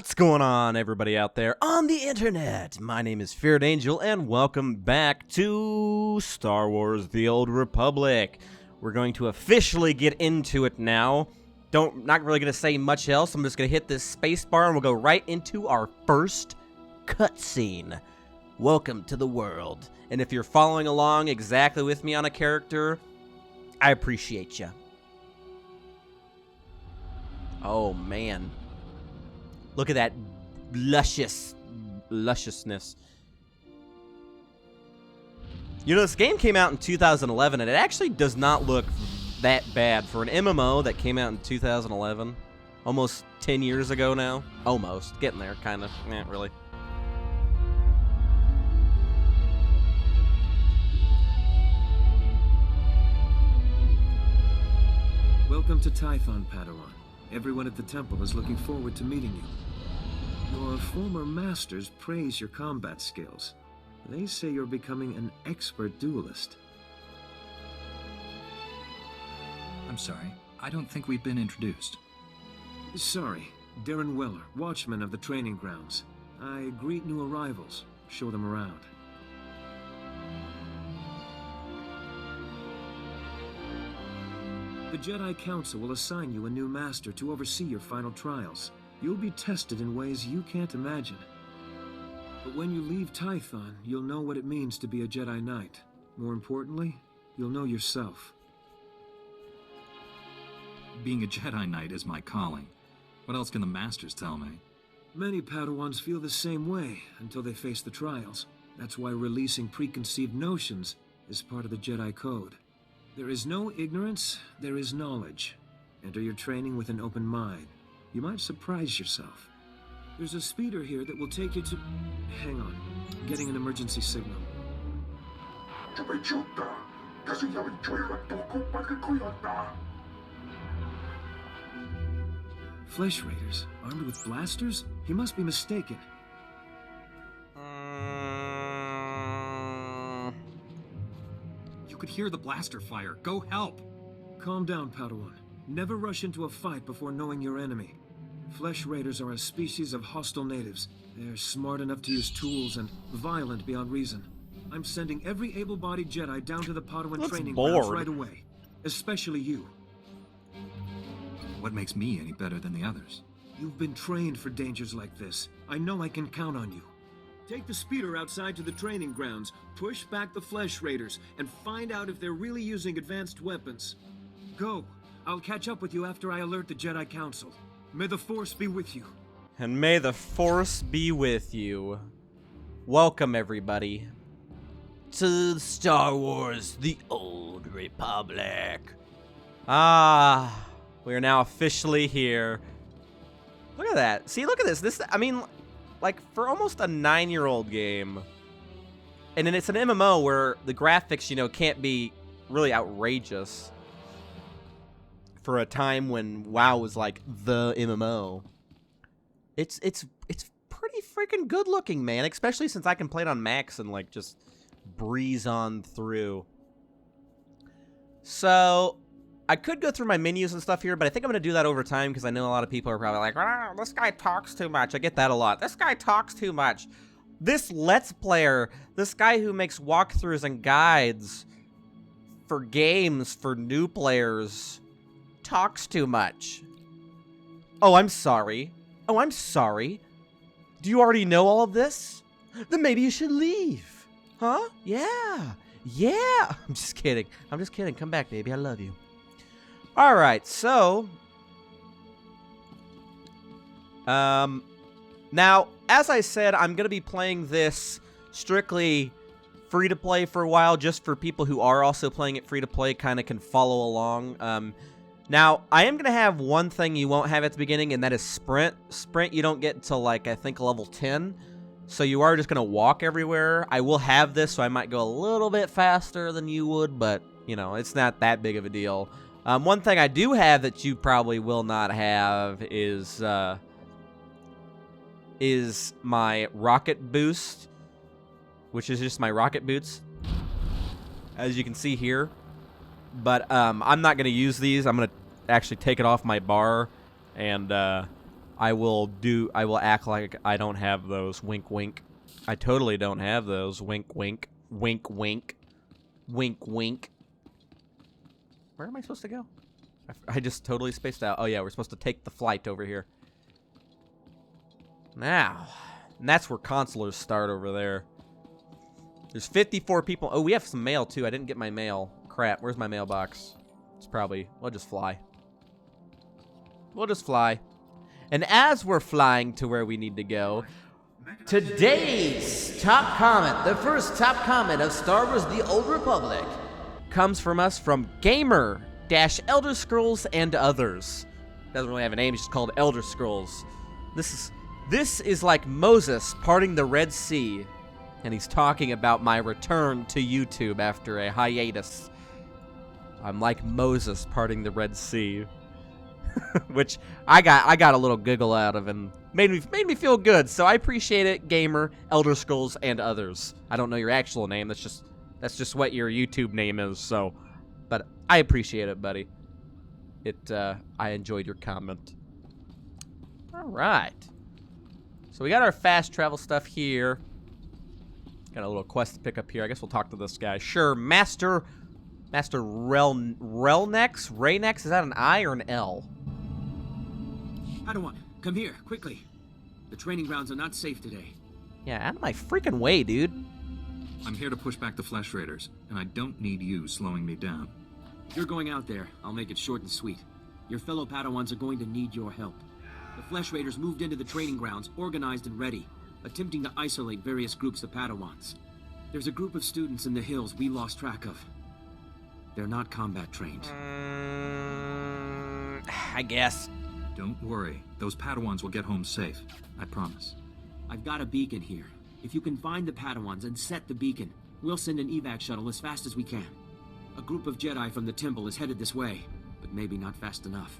What's going on, everybody out there on the internet? My name is FearedAngel, and welcome back to Star Wars: The Old Republic. We're going to officially get into it now. Not really going to say much else. I'm just going to hit this space bar, and we'll go right into our first cutscene. Welcome to the world. And if you're following along exactly with me on a character, I appreciate you. Oh, man. Look at that lusciousness. You know, this game came out in 2011, and it actually does not look that bad for an MMO that came out in 2011. Almost 10 years ago now. Almost. Getting there, kind of. Not really. Welcome to Tython, Padawan. Everyone at the temple is looking forward to meeting you. Your former masters praise your combat skills. They say you're becoming an expert duelist. I'm sorry. I don't think we've been introduced. Sorry. Darren Weller, watchman of the training grounds. I greet new arrivals, show them around. The Jedi Council will assign you a new master to oversee your final trials. You'll be tested in ways you can't imagine. But when you leave Tython, you'll know what it means to be a Jedi Knight. More importantly, you'll know yourself. Being a Jedi Knight is my calling. What else can the Masters tell me? Many Padawans feel the same way until they face the trials. That's why releasing preconceived notions is part of the Jedi Code. There is no ignorance, there is knowledge. Enter your training with an open mind. You might surprise yourself. There's a speeder here that will take you to... Hang on. Getting an emergency signal. Flesh Raiders? Armed with blasters? He must be mistaken. You could hear the blaster fire. Go help! Calm down, Padawan. Never rush into a fight before knowing your enemy. Flesh Raiders are a species of hostile natives. They're smart enough to use tools and violent beyond reason. I'm sending every able-bodied Jedi down to the Padawan training grounds right away. Especially you. What makes me any better than the others? You've been trained for dangers like this. I know I can count on you. Take the speeder outside to the training grounds, push back the Flesh Raiders, and find out if they're really using advanced weapons. Go. I'll catch up with you after I alert the Jedi Council. May the Force be with you. And may the Force be with you. Welcome, everybody, to Star Wars: The Old Republic. We are now officially here. Look at that. See, look at this. I mean, like, for almost a 9-year-old game, and then it's an MMO where the graphics, you know, can't be really outrageous for a time when WoW was like the MMO. It's pretty freaking good looking, man, especially since I can play it on Max and like just breeze on through. So I could go through my menus and stuff here, but I think I'm going to do that over time because I know a lot of people are probably like, oh, this guy talks too much. I get that a lot. This guy talks too much. This Let's Player, this guy who makes walkthroughs and guides for games for new players, talks too much. Oh, I'm sorry. Oh, I'm sorry. Do you already know all of this? Then maybe you should leave. Huh? Yeah. Yeah. I'm just kidding. I'm just kidding. Come back, baby. I love you. All right, so now, as I said, I'm going to be playing this strictly free-to-play for a while, just for people who are also playing it free-to-play kind of can follow along. Now, I am going to have one thing you won't have at the beginning, and that is Sprint. Sprint you don't get until, like, I think level 10, so you are just going to walk everywhere. I will have this, so I might go a little bit faster than you would, but, you know, it's not that big of a deal. One thing I do have that you probably will not have is my rocket boost, which is just my rocket boots, as you can see here. But I'm not going to use these. I'm going to actually take it off my bar and I will act like I don't have those. Wink, wink. I totally don't have those. Wink, wink. Wink, wink. Wink, wink. Where am I supposed to go? I just totally spaced out. Oh, yeah, we're supposed to take the flight over here. Now, and that's where consulars start over there. There's 54 people. Oh, we have some mail, too. I didn't get my mail. Crap, where's my mailbox? It's probably... We'll just fly. We'll just fly. And as we're flying to where we need to go, today's top comment, the first top comment of Star Wars The Old Republic, comes from us from Gamer-Elder Scrolls and Others. Doesn't really have a name, it's just called Elder Scrolls. This is like Moses parting the Red Sea, and he's talking about my return to YouTube after a hiatus. I'm like Moses parting the Red Sea. Which I got a little giggle out of and made me feel good. So I appreciate it, Gamer, Elder Scrolls, and Others. I don't know your actual name. That's just what your YouTube name is. So, but I appreciate it, buddy. I enjoyed your comment. All right. So we got our fast travel stuff here. Got a little quest to pick up here. I guess we'll talk to this guy. Sure, Master Raynex. Is that an I or an L? Padawan, come here, quickly. The training grounds are not safe today. Yeah, out of my freaking way, dude. I'm here to push back the Flesh Raiders, and I don't need you slowing me down. If you're going out there, I'll make it short and sweet. Your fellow Padawans are going to need your help. The Flesh Raiders moved into the training grounds, organized and ready, attempting to isolate various groups of Padawans. There's a group of students in the hills we lost track of. They're not combat trained. I guess. Don't worry. Those Padawans will get home safe. I promise. I've got a beacon here. If you can find the Padawans and set the beacon, we'll send an evac shuttle as fast as we can. A group of Jedi from the temple is headed this way, but maybe not fast enough.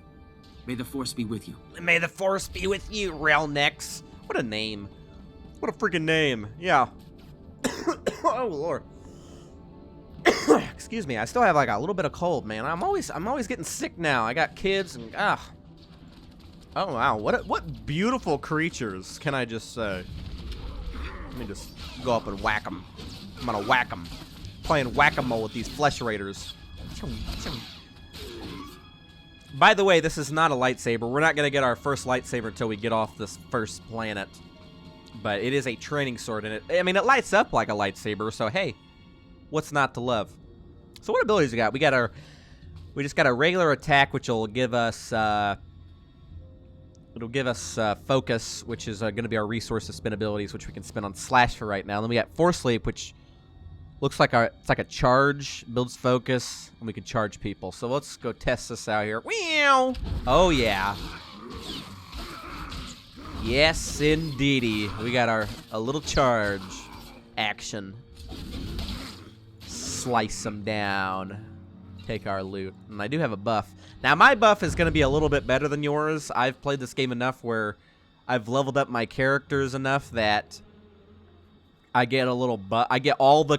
May the Force be with you. May the Force be with you, Relnex. What a name. What a freaking name. Yeah. Oh, Lord. Excuse me. I still have like a little bit of cold, man. I'm always getting sick now. I got kids and oh wow, what beautiful creatures, can I just say. Let me just go up and whack them. I'm gonna whack them. Playing whack-a-mole with these Flesh Raiders. By the way, this is not a lightsaber. We're not gonna get our first lightsaber until we get off this first planet. But it is a training sword, and it lights up like a lightsaber, so hey, what's not to love? So what abilities we got? We just got a regular attack, which will give us focus, which is going to be our resource to spend abilities, which we can spend on Slash for right now. Then we got Force Sleep, which looks like it's like a charge, builds focus, and we can charge people. So let's go test this out here. Meow. Oh yeah. Yes, indeedy. We got a little charge action. Slice them down. Take our loot. And I do have a buff. Now, my buff is going to be a little bit better than yours. I've played this game enough where I've leveled up my characters enough that I get a little buff. I get all the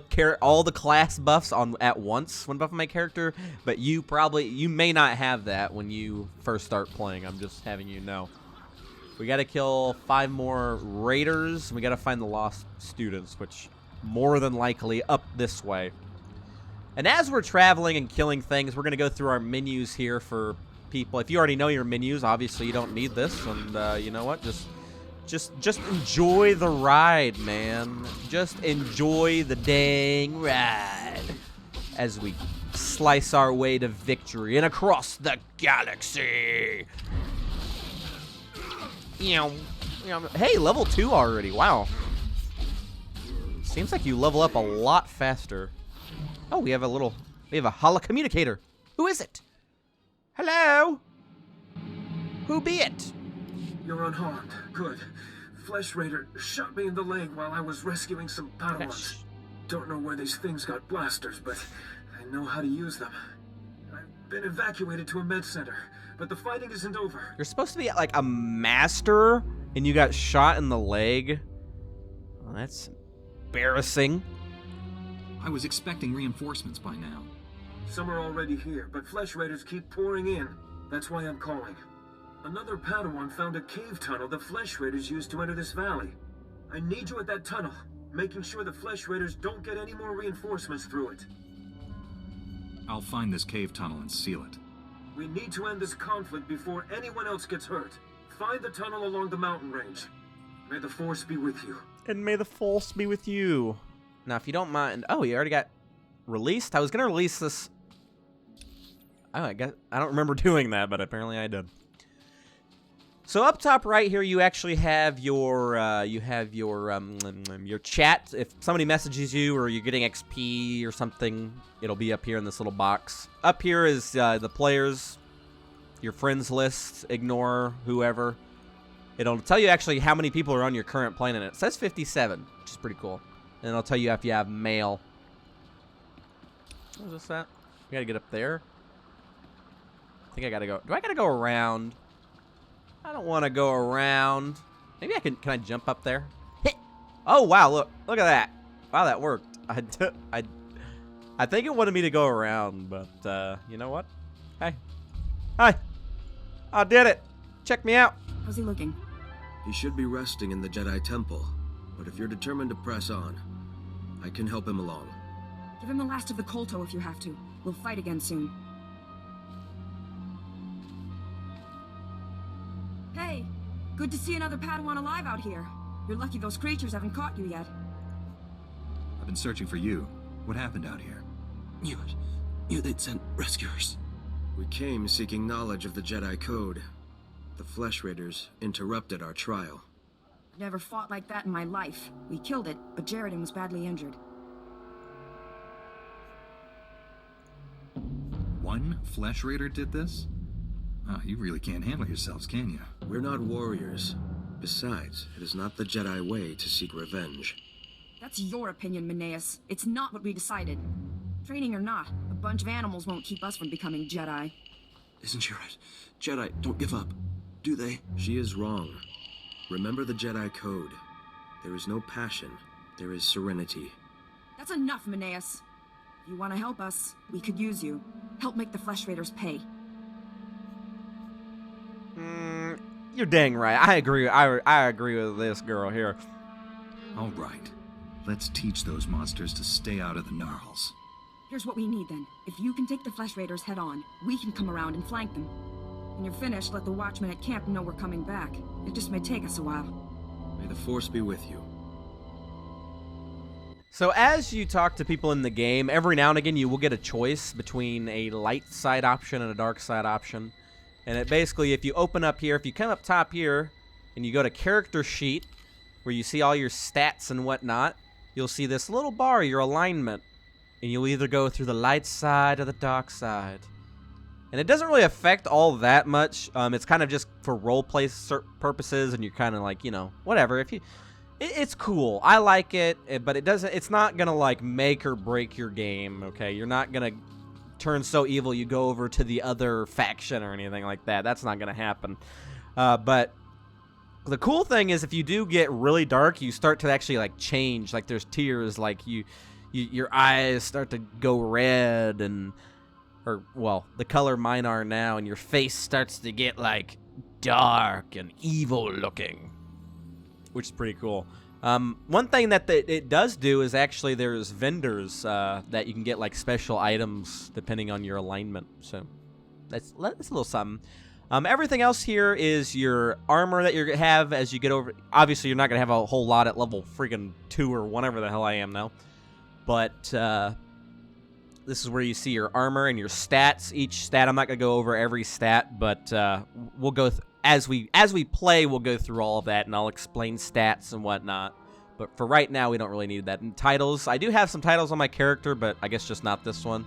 class buffs at once when buffing my character, but you may not have that when you first start playing. I'm just having you know. We got to kill 5 more raiders. We got to find the lost students, which more than likely up this way. And as we're traveling and killing things, we're going to go through our menus here for people. If you already know your menus, obviously you don't need this. And you know what? Just enjoy the ride, man. Just enjoy the dang ride as we slice our way to victory and across the galaxy. Hey, level 2 already. Wow. Seems like you level up a lot faster. Oh, we have a holo communicator. Who is it? Hello? Who be it? You're unharmed. Good. Flesh Raider shot me in the leg while I was rescuing some Padawans. Don't know where these things got blasters, but I know how to use them. I've been evacuated to a med center, but the fighting isn't over. You're supposed to be like a master, and you got shot in the leg? Well, that's embarrassing. I was expecting reinforcements by now. Some are already here, but Flesh Raiders keep pouring in. That's why I'm calling. Another Padawan found a cave tunnel the Flesh Raiders used to enter this valley. I need you at that tunnel, making sure the Flesh Raiders don't get any more reinforcements through it. I'll find this cave tunnel and seal it. We need to end this conflict before anyone else gets hurt. Find the tunnel along the mountain range. May the Force be with you. And may the Force be with you. Now, if you don't mind... Oh, you already got released? I was going to release this... Oh, I guess... I don't remember doing that, but apparently I did. So up top right here, you actually have your chat. If somebody messages you or you're getting XP or something, it'll be up here in this little box. Up here is the players, your friends list, ignore whoever. It'll tell you actually how many people are on your current plane, and it says 57, which is pretty cool. And it'll tell you if you have mail. What is this at? We gotta get up there. I think I gotta go. Do I gotta go around? I don't want to go around. Maybe I can I jump up there? Oh, wow, look at that. Wow, that worked. I think it wanted me to go around, but you know what? Hey. Hi. I did it. Check me out. How's he looking? He should be resting in the Jedi Temple, but if you're determined to press on, I can help him along. Give him the last of the Kolto if you have to. We'll fight again soon. Hey, good to see another Padawan alive out here. You're lucky those creatures haven't caught you yet. I've been searching for you. What happened out here? You they'd sent rescuers. We came seeking knowledge of the Jedi Code. The Flesh Raiders interrupted our trial. I've never fought like that in my life. We killed it, but Jaredin was badly injured. One Flesh Raider did this? Oh, you really can't handle yourselves, can you? We're not warriors. Besides, it is not the Jedi way to seek revenge. That's your opinion, Meneus. It's not what we decided. Training or not, a bunch of animals won't keep us from becoming Jedi. Isn't she right? Jedi don't give up, do they? She is wrong. Remember the Jedi Code. There is no passion. There is serenity. That's enough, Meneus. If you want to help us, we could use you. Help make the Flesh Raiders pay. You're dang right. I agree. I agree with this girl here. All right. Let's teach those monsters to stay out of the gnarls. Here's what we need then. If you can take the Flesh Raiders head on, we can come around and flank them. When you're finished, let the watchmen at camp know we're coming back. It just may take us a while. May the Force be with you. So as you talk to people in the game, every now and again you will get a choice between a light side option and a dark side option. And it basically, if you open up here, if you come up top here, and you go to character sheet, where you see all your stats and whatnot, you'll see this little bar, your alignment. And you'll either go through the light side or the dark side. And it doesn't really affect all that much. It's kind of just for roleplay purposes, and you're kind of like, you know, whatever. If you, it's cool. I like it, but it doesn't. It's not gonna like make or break your game. Okay, you're not gonna turn so evil you go over to the other faction or anything like that. That's not gonna happen. But the cool thing is, if you do get really dark, you start to actually like change. Like there's tears. Like your eyes start to go red and. Or, well, the color mine are now, and your face starts to get, like, dark and evil looking, which is pretty cool. One thing that it does do is actually there's vendors that you can get, like, special items depending on your alignment, so that's a little something. Everything else here is your armor that you have as you get over. Obviously, you're not going to have a whole lot at level freaking 2 or whatever the hell I am now, but, this is where you see your armor and your stats. Each stat, I'm not gonna go over every stat, but we'll go as we play. We'll go through all of that, and I'll explain stats and whatnot. But for right now, we don't really need that. And titles, I do have some titles on my character, but I guess just not this one.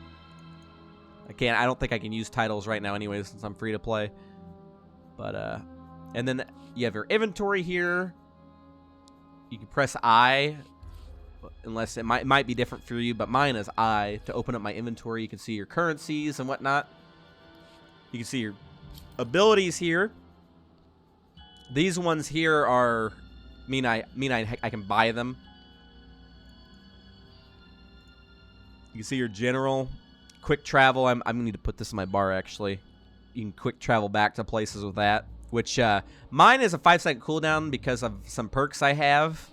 I don't think I can use titles right now, anyway, since I'm free to play. But and then you have your inventory here. You can press I. Unless it might be different for you, but mine is I. To open up my inventory, you can see your currencies and whatnot. You can see your abilities here. These ones here are I can buy them. You can see your general, quick travel. I'm gonna need to put this in my bar actually. You can quick travel back to places with that. which mine is a 5-second cooldown because of some perks I have.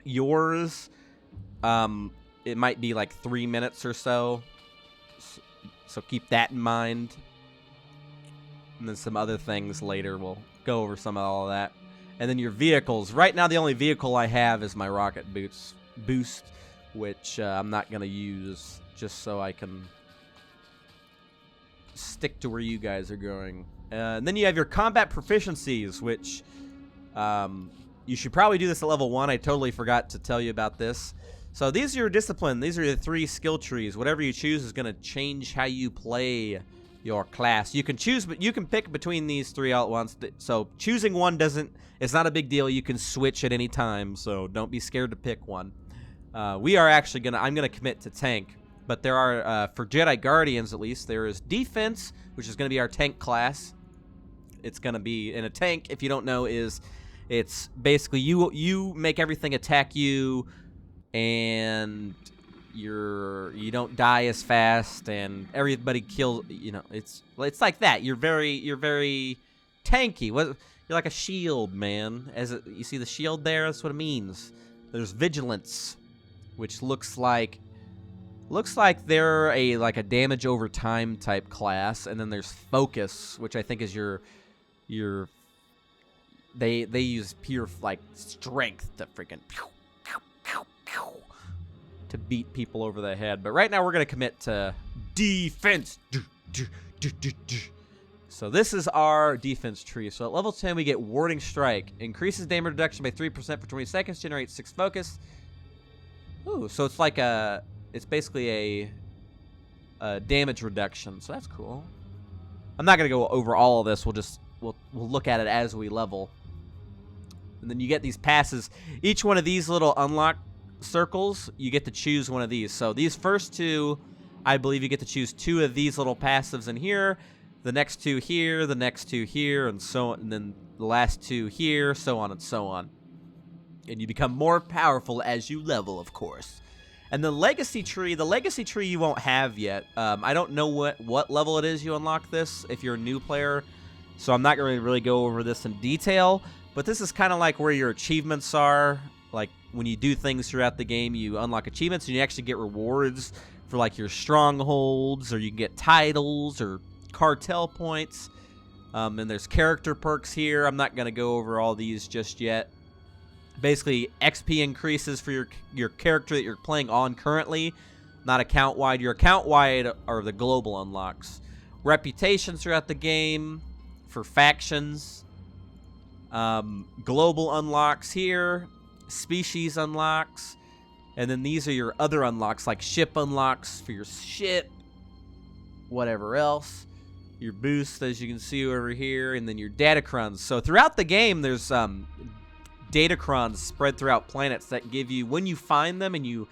Yours, it might be like 3 minutes or so. So keep that in mind. And then some other things later. We'll go over some of all of that. And then your vehicles. Right now, the only vehicle I have is my rocket boost, which I'm not going to use just so I can stick to where you guys are going. And then you have your combat proficiencies, which you should probably do this at level 1. I totally forgot to tell you about this. So these are your discipline. These are your 3 skill trees. Whatever you choose is going to change how you play your class. You can choose, but you can pick between these 3 all at once. So choosing one it's not a big deal. You can switch at any time, so don't be scared to pick one. We are actually I'm gonna commit to tank, but there are, for Jedi Guardians at least, there is defense, which is gonna be our tank class. It's gonna be, in a tank, if you don't know, it's basically you make everything attack you, and you don't die as fast, and everybody kills. It's like that. You're very tanky. You're like a shield, man. You see the shield there? That's what it means. There's vigilance, which looks like they're a damage over time type class, and then there's focus, which I think is they use pure strength to freaking to beat people over the head. But right now we're going to commit to defense. So this is our defense tree. So at level 10 we get Warding Strike. Increases damage reduction by 3% for 20 seconds. Generates 6 focus. Ooh, so it's basically a damage reduction. So that's cool. I'm not going to go over all of this. We'll look at it as we level. And then you get these passes. Each one of these little unlock circles, you get to choose one of these. So these first 2, I believe you get to choose 2 of these little passives in here, the next 2 here, the next 2 here, and so on, and then the last 2 here, so on and so on. And you become more powerful as you level, of course. And the legacy tree you won't have yet. I don't know what level it is you unlock this if you're a new player, so I'm not going to really go over this in detail, but this is kind of like where your achievements are. Like, when you do things throughout the game, you unlock achievements, and you actually get rewards for, your strongholds, or you can get titles, or cartel points. And there's character perks here. I'm not going to go over all these just yet. Basically, XP increases for your character that you're playing on currently, not account-wide. Your account-wide are the global unlocks. Reputations throughout the game for factions. Global unlocks here. Species unlocks, and then these are your other unlocks, like ship unlocks for your ship, whatever else, your boost, as you can see over here, and then your datacrons. So throughout the game, there's datacrons spread throughout planets that give you, when you find them and you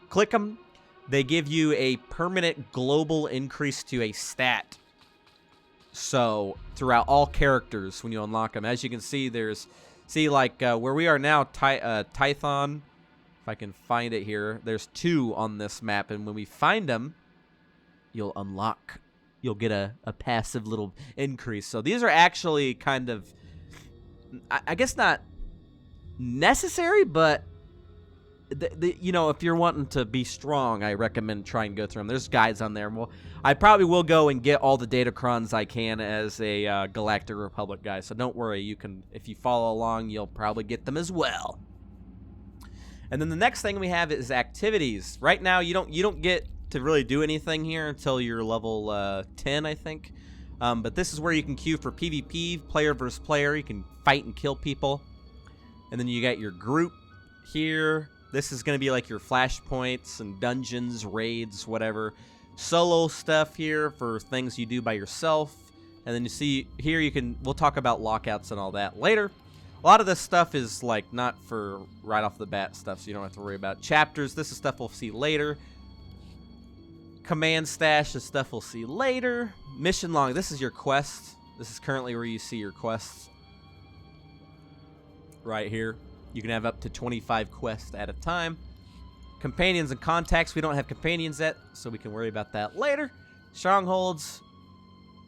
click them, they give you a permanent global increase to a stat. So throughout all characters, when you unlock them, as you can see, there's where we are now, Tython, if I can find it here, there's 2 on this map, and when we find them, you'll get a passive little increase. So these are actually kind of, I guess not necessary, but if you're wanting to be strong, I recommend trying to go through them. There's guides on there. Well, I probably will go and get all the datacrons I can as a Galactic Republic guy. So don't worry. You can, if you follow along, you'll probably get them as well. And then the next thing we have is activities. Right now, you don't get to really do anything here until you're level 10, I think. But this is where you can queue for PvP, player versus player. You can fight and kill people. And then you got your group here. This is going to be like your flashpoints and dungeons, raids, whatever. Solo stuff here for things you do by yourself. And then you see here we'll talk about lockouts and all that later. A lot of this stuff is not for right off the bat stuff, so you don't have to worry about chapters. This is stuff we'll see later. Command stash is stuff we'll see later. Mission log, this is your quest. This is currently where you see your quests. Right here. You can have up to 25 quests at a time. Companions and contacts. We don't have companions yet, so we can worry about that later. Strongholds.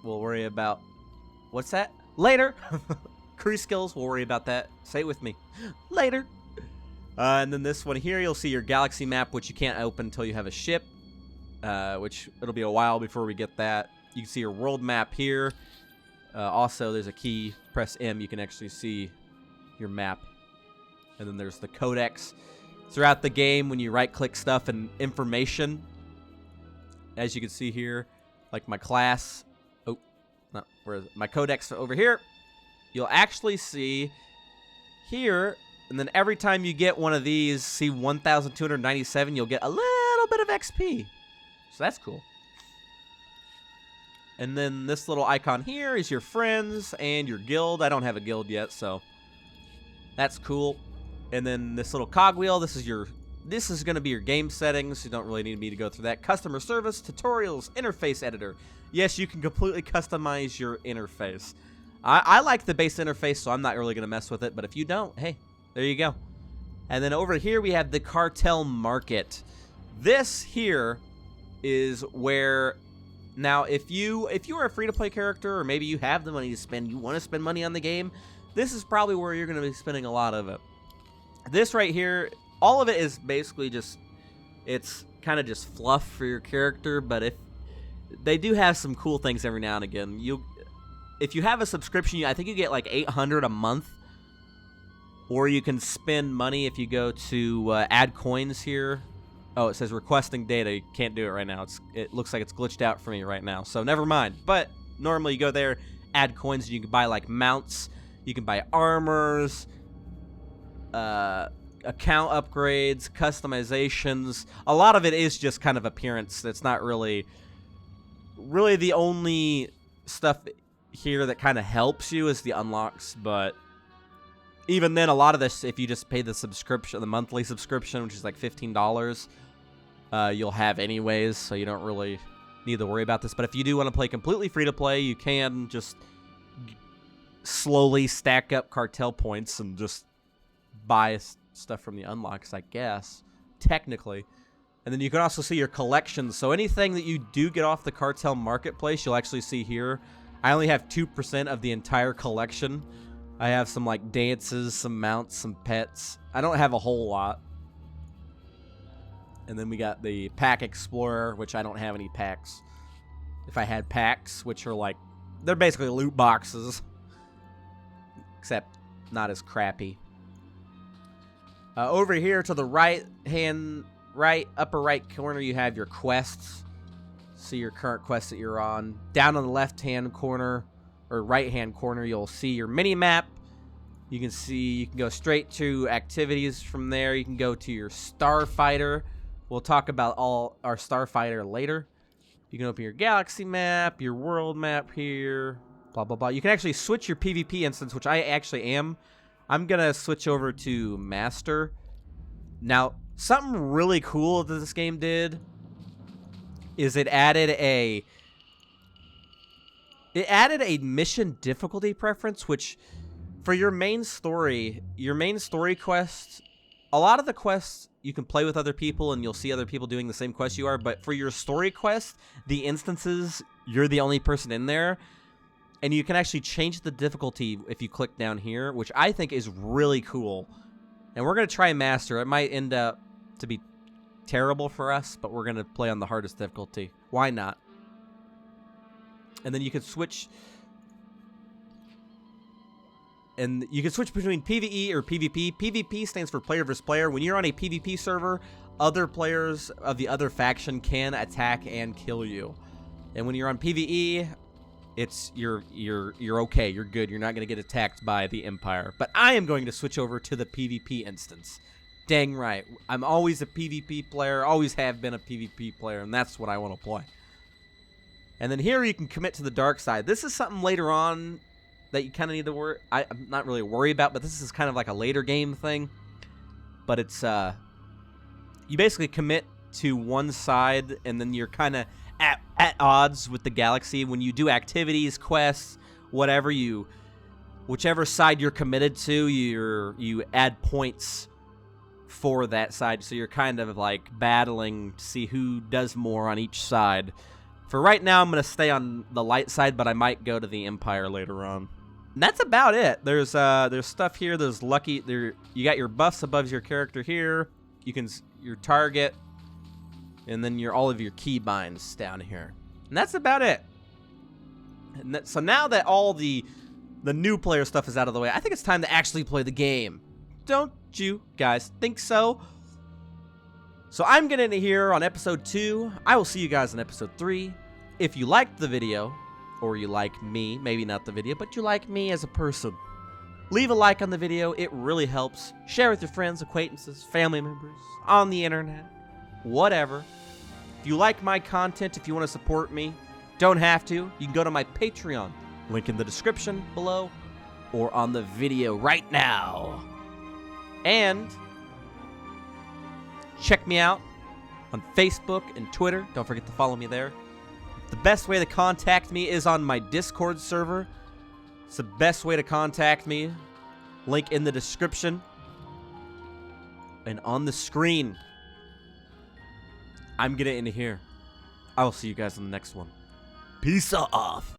We'll worry about... What's that? Later. Crew skills, we'll worry about that. Say it with me. Later. And then this one here, you'll see your galaxy map, which you can't open until you have a ship, which it'll be a while before we get that. You can see your world map here. Also, there's a key. Press M, you can actually see your map. And then there's the codex. Throughout the game, when you right-click stuff and information, as you can see here, like my class, where is it? My codex over here, you'll actually see here, and then every time you get one of these, see 1,297, you'll get a little bit of XP. So that's cool. And then this little icon here is your friends and your guild. I don't have a guild yet, so that's cool. And then this little cogwheel, this is going to be your game settings. You don't really need me to go through that. Customer service, tutorials, interface editor. Yes, you can completely customize your interface. I like the base interface, so I'm not really going to mess with it. But if you don't, hey, there you go. And then over here we have the cartel market. This here is where, now if you are a free-to-play character, or maybe you have the money to spend, you want to spend money on the game, this is probably where you're going to be spending a lot of it. This right here, all of it is basically just, it's kind of just fluff for your character, but if they do have some cool things every now and again. If you have a subscription, I think you get like 800 a month, or you can spend money if you go to add coins here. Oh, it says requesting data. You can't do it right now. It looks like it's glitched out for me right now, so never mind. But normally you go there, add coins, and you can buy like mounts, you can buy armors, account upgrades, customizations. A lot of it is just kind of appearance. That's not really the only stuff here that kind of helps you is the unlocks, but even then, a lot of this, if you just pay the subscription, the monthly subscription, which is like $15, you'll have anyways, so you don't really need to worry about this. But if you do want to play completely free to play, you can just slowly stack up cartel points and just buy stuff from the unlocks, I guess, technically. And then you can also see your collections. So anything that you do get off the cartel marketplace, you'll actually see here. I only have 2% of the entire collection. I have some like dances, some mounts, some pets. I don't have a whole lot. And then we got the Pack Explorer, which I don't have any packs. If I had packs, which are like, they're basically loot boxes, except not as crappy. Over here to the upper right corner, you have your quests. See your current quest that you're on. Down on the left-hand corner, or right-hand corner, you'll see your mini-map. You can go straight to activities from there. You can go to your Starfighter. We'll talk about all our Starfighter later. You can open your galaxy map, your world map here, blah, blah, blah. You can actually switch your PvP instance, which I actually am. I'm going to switch over to Master. Now, something really cool that this game did is it added a mission difficulty preference, which for your main story quests, a lot of the quests you can play with other people and you'll see other people doing the same quest you are, but for your story quest, the instances, you're the only person in there, and you can actually change the difficulty if you click down here, which I think is really cool. And we're going to try Master. It might end up to be terrible for us, but we're going to play on the hardest difficulty. Why not? And then you can switch, and you can switch between PvE or PvP. PvP stands for player versus player. When you're on a PvP server, other players of the other faction can attack and kill you. And when you're on PvE, it's you're okay. You're good. You're not going to get attacked by the Empire. But I am going to switch over to the PvP instance. Dang right. I'm always a PvP player. Always have been a PvP player, and that's what I want to play. And then here you can commit to the dark side. This is something later on that you kind of need to worry. I'm not really worried about, but this is kind of like a later game thing. But it's you basically commit to one side, and then you're kind of at odds with the galaxy. When you do activities, quests, whatever, whichever side you're committed to, you add points for that side. So you're kind of like battling to see who does more on each side. For right now, I'm going to stay on the light side, but I might go to the Empire later on. And that's about it. There's stuff here. There's lucky. You got your buffs above your character here. You can your target, and then all of your keybinds down here. And that's about it. And so now that all the new player stuff is out of the way, I think it's time to actually play the game. Don't you guys think so? So I'm getting it here on episode 2. I will see you guys in episode 3. If you liked the video, or you like me, maybe not the video, but you like me as a person, leave a like on the video. It really helps. Share with your friends, acquaintances, family members, on the internet, whatever. If you like my content, if you want to support me, don't have to. You can go to my Patreon. Link in the description below or on the video right now. And check me out on Facebook and Twitter. Don't forget to follow me there. The best way to contact me is on my Discord server. It's the best way to contact me. Link in the description and on the screen. I'm getting into here. I will see you guys in the next one. Peace off.